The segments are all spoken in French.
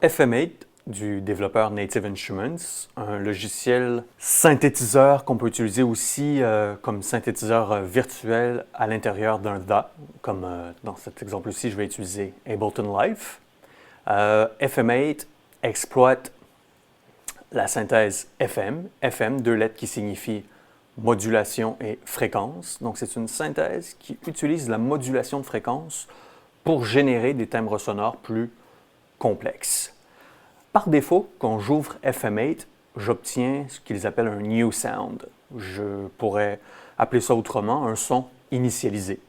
FM8 du développeur Native Instruments, un logiciel synthétiseur qu'on peut utiliser aussi comme synthétiseur virtuel à l'intérieur d'un DAW, comme dans cet exemple-ci, je vais utiliser Ableton Live. FM8 exploite la synthèse FM, FM, deux lettres qui signifient modulation et fréquence. Donc c'est une synthèse qui utilise la modulation de fréquence pour générer des timbres sonores plus complexes. Par défaut, quand j'ouvre FM8, j'obtiens ce qu'ils appellent un new sound. Je pourrais appeler ça autrement, un son initialisé.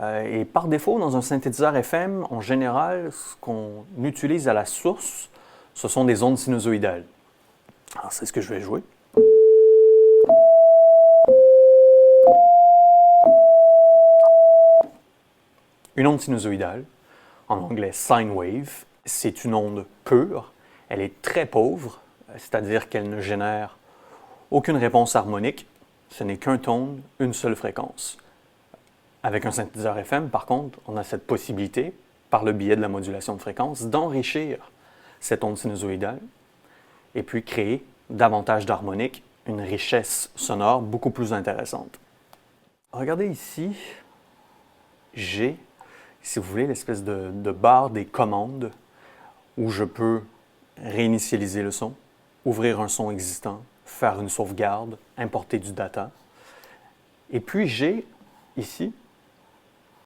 Et par défaut, dans un synthétiseur FM, en général, ce qu'on utilise à la source, ce sont des ondes sinusoïdales. Alors, c'est ce que je vais jouer. Une onde sinusoïdale, en anglais sine wave, c'est une onde pure. Elle est très pauvre, c'est-à-dire qu'elle ne génère aucune réponse harmonique. Ce n'est qu'un tone, une seule fréquence. Avec un synthétiseur FM, par contre, on a cette possibilité, par le biais de la modulation de fréquence, d'enrichir cette onde sinusoïdale et puis créer davantage d'harmonique, une richesse sonore beaucoup plus intéressante. Regardez ici, j'ai, si vous voulez, l'espèce de barre des commandes où je peux réinitialiser le son, ouvrir un son existant, faire une sauvegarde, importer du data. Et puis j'ai ici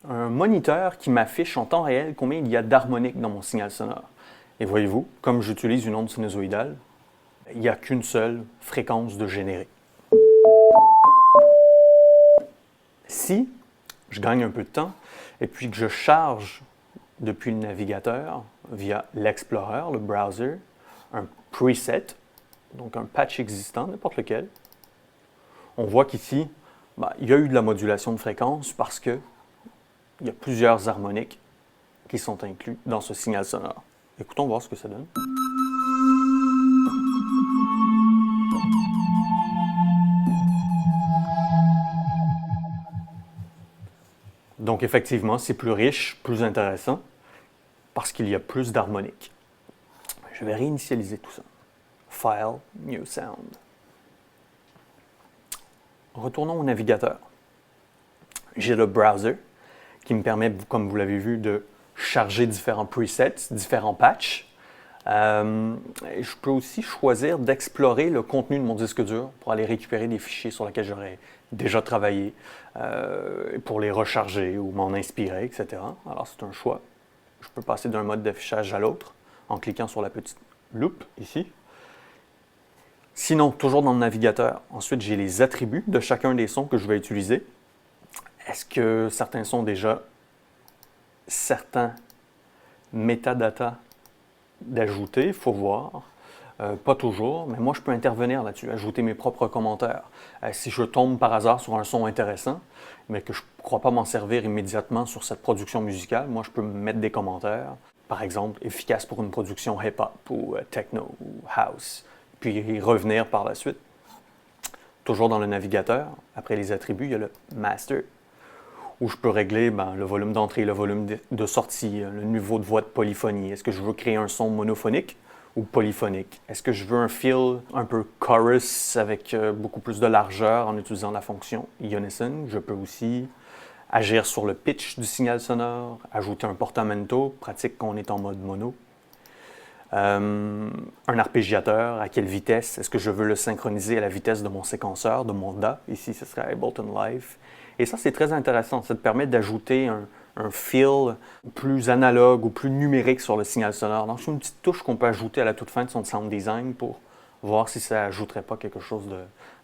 un moniteur qui m'affiche en temps réel combien il y a d'harmonique dans mon signal sonore. Et voyez-vous, comme j'utilise une onde sinusoïdale, il n'y a qu'une seule fréquence de générer. Si je gagne un peu de temps et puis que je charge depuis le navigateur via l'Explorer, le browser, un preset, donc un patch existant, n'importe lequel, on voit qu'ici, il y a eu de la modulation de fréquence parce qu'il y a plusieurs harmoniques qui sont inclus dans ce signal sonore. Écoutons voir ce que ça donne. Donc effectivement, c'est plus riche, plus intéressant, parce qu'il y a plus d'harmoniques. Je vais réinitialiser tout ça. File, New Sound. Retournons au navigateur. J'ai le browser qui me permet, comme vous l'avez vu, de charger différents presets, différents patchs. Je peux aussi choisir d'explorer le contenu de mon disque dur pour aller récupérer des fichiers sur lesquels j'aurais déjà travaillé, pour les recharger ou m'en inspirer, etc. Alors c'est un choix. Je peux passer d'un mode d'affichage à l'autre en cliquant sur la petite loupe ici. Sinon, toujours dans le navigateur, ensuite j'ai les attributs de chacun des sons que je vais utiliser. Est-ce que certains sont déjà certains métadatas d'ajouter? Il faut voir. Pas toujours, mais moi je peux intervenir là-dessus, ajouter mes propres commentaires. Si je tombe par hasard sur un son intéressant, mais que je ne crois pas m'en servir immédiatement sur cette production musicale, moi je peux mettre des commentaires, par exemple, efficaces pour une production hip-hop ou techno ou house, puis y revenir par la suite. Toujours dans le navigateur, après les attributs, il y a le master, où je peux régler le volume d'entrée, le volume de sortie, le niveau de voix de polyphonie. Est-ce que je veux créer un son monophonique ou polyphonique? Est-ce que je veux un feel un peu chorus avec beaucoup plus de largeur en utilisant la fonction Unison? Je peux aussi agir sur le pitch du signal sonore, ajouter un portamento, pratique quand on est en mode mono. Un arpégiateur, à quelle vitesse? Est-ce que je veux le synchroniser à la vitesse de mon séquenceur, de mon DA? Ici, ce serait Ableton Live. Et ça, c'est très intéressant. Ça te permet d'ajouter un feel plus analogue ou plus numérique sur le signal sonore. Donc, c'est une petite touche qu'on peut ajouter à la toute fin de son sound design pour voir si ça n'ajouterait pas quelque chose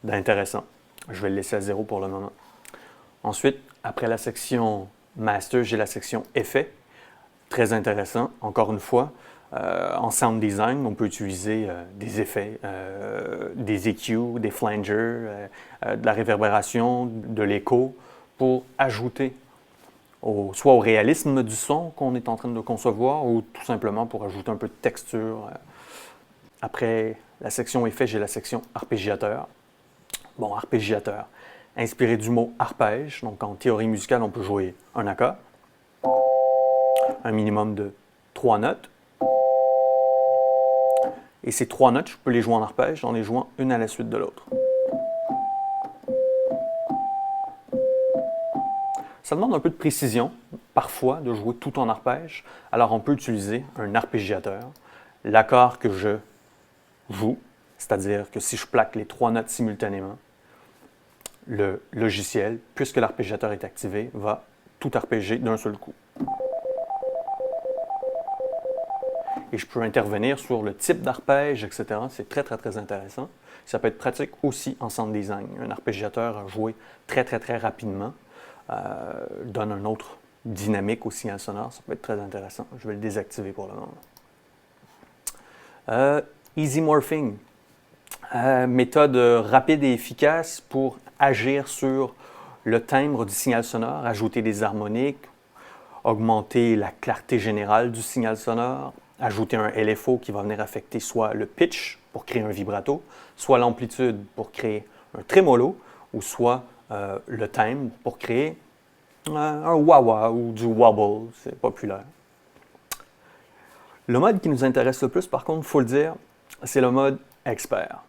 d'intéressant. Je vais le laisser à 0 pour le moment. Ensuite, après la section Master, j'ai la section Effets. Très intéressant, encore une fois. En sound design, on peut utiliser des effets, des EQ, des flangers, de la réverbération, de l'écho pour ajouter soit au réalisme du son qu'on est en train de concevoir ou tout simplement pour ajouter un peu de texture. Après la section effet, j'ai la section arpégiateur. Bon, arpégiateur, inspiré du mot arpège. Donc en théorie musicale, on peut jouer un accord, un minimum de 3 notes, Et ces 3 notes, je peux les jouer en arpège en les jouant une à la suite de l'autre. Ça demande un peu de précision, parfois, de jouer tout en arpège. Alors, on peut utiliser un arpégiateur. L'accord que je joue, c'est-à-dire que si je plaque les 3 notes simultanément, le logiciel, puisque l'arpégiateur est activé, va tout arpéger d'un seul coup. Et je peux intervenir sur le type d'arpège, etc. C'est très, très, très intéressant. Ça peut être pratique aussi en sound design. Un arpégiateur à jouer très, très, très rapidement donne une autre dynamique au signal sonore. Ça peut être très intéressant. Je vais le désactiver pour le moment. Easy morphing. Méthode rapide et efficace pour agir sur le timbre du signal sonore, ajouter des harmoniques, augmenter la clarté générale du signal sonore, ajouter un LFO qui va venir affecter soit le pitch pour créer un vibrato, soit l'amplitude pour créer un trémolo, ou soit le timbre pour créer un wah-wah ou du wobble, c'est populaire. Le mode qui nous intéresse le plus, par contre, il faut le dire, c'est le mode expert.